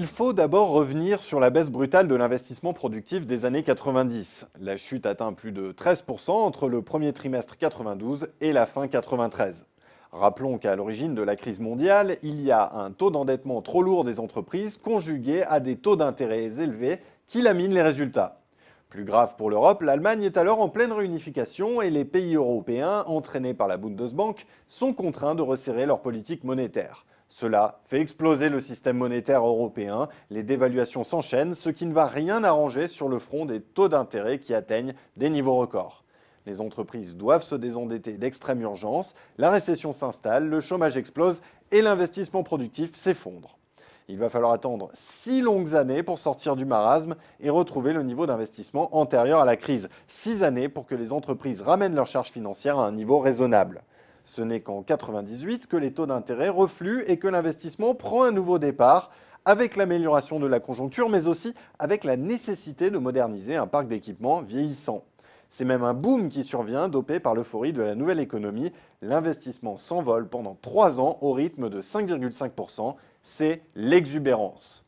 Il faut d'abord revenir sur la baisse brutale de l'investissement productif des années 90. La chute atteint plus de 13% entre le premier trimestre 92 et la fin 93. Rappelons qu'à l'origine de la crise mondiale, il y a un taux d'endettement trop lourd des entreprises conjugué à des taux d'intérêt élevés qui laminent les résultats. Plus grave pour l'Europe, l'Allemagne est alors en pleine réunification et les pays européens, entraînés par la Bundesbank, sont contraints de resserrer leur politique monétaire. Cela fait exploser le système monétaire européen, les dévaluations s'enchaînent, ce qui ne va rien arranger sur le front des taux d'intérêt qui atteignent des niveaux records. Les entreprises doivent se désendetter d'extrême urgence, la récession s'installe, le chômage explose et l'investissement productif s'effondre. Il va falloir attendre 6 longues années pour sortir du marasme et retrouver le niveau d'investissement antérieur à la crise. 6 années pour que les entreprises ramènent leurs charges financières à un niveau raisonnable. Ce n'est qu'en 1998 que les taux d'intérêt refluent et que l'investissement prend un nouveau départ, avec l'amélioration de la conjoncture, mais aussi avec la nécessité de moderniser un parc d'équipements vieillissant. C'est même un boom qui survient, dopé par l'euphorie de la nouvelle économie. L'investissement s'envole pendant 3 ans au rythme de 5,5%. C'est l'exubérance.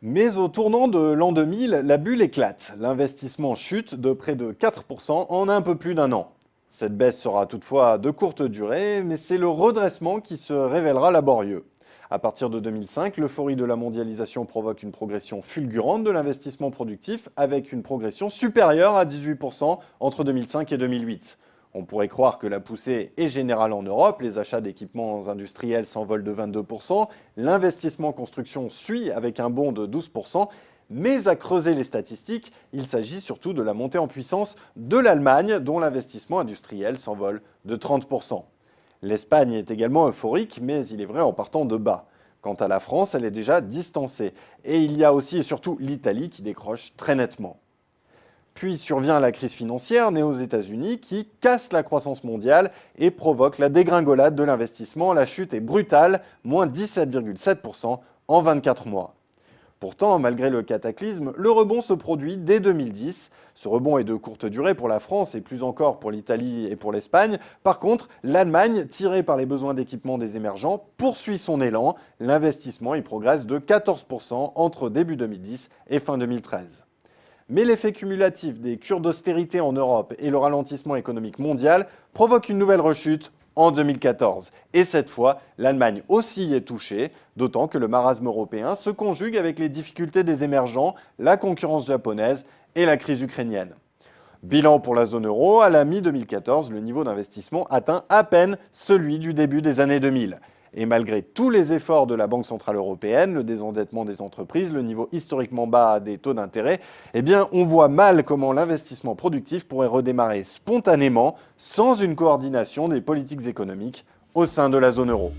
Mais au tournant de l'an 2000, la bulle éclate. L'investissement chute de près de 4% en un peu plus d'un an. Cette baisse sera toutefois de courte durée, mais c'est le redressement qui se révélera laborieux. À partir de 2005, l'euphorie de la mondialisation provoque une progression fulgurante de l'investissement productif avec une progression supérieure à 18% entre 2005 et 2008. On pourrait croire que la poussée est générale en Europe, les achats d'équipements industriels s'envolent de 22%, l'investissement construction suit avec un bond de 12%, mais à creuser les statistiques, il s'agit surtout de la montée en puissance de l'Allemagne dont l'investissement industriel s'envole de 30%. L'Espagne est également euphorique, mais il est vrai en partant de bas. Quant à la France, elle est déjà distancée. Et il y a aussi et surtout l'Italie qui décroche très nettement. Puis survient la crise financière née aux États-Unis qui casse la croissance mondiale et provoque la dégringolade de l'investissement. La chute est brutale, moins 17,7% en 24 mois. Pourtant, malgré le cataclysme, le rebond se produit dès 2010. Ce rebond est de courte durée pour la France et plus encore pour l'Italie et pour l'Espagne. Par contre, l'Allemagne, tirée par les besoins d'équipement des émergents, poursuit son élan. L'investissement y progresse de 14% entre début 2010 et fin 2013. Mais l'effet cumulatif des cures d'austérité en Europe et le ralentissement économique mondial provoquent une nouvelle rechute en 2014. Et cette fois, l'Allemagne aussi est touchée, d'autant que le marasme européen se conjugue avec les difficultés des émergents, la concurrence japonaise et la crise ukrainienne. Bilan pour la zone euro, à la mi-2014, le niveau d'investissement atteint à peine celui du début des années 2000. Et malgré tous les efforts de la Banque centrale européenne, le désendettement des entreprises, le niveau historiquement bas des taux d'intérêt, on voit mal comment l'investissement productif pourrait redémarrer spontanément sans une coordination des politiques économiques au sein de la zone euro.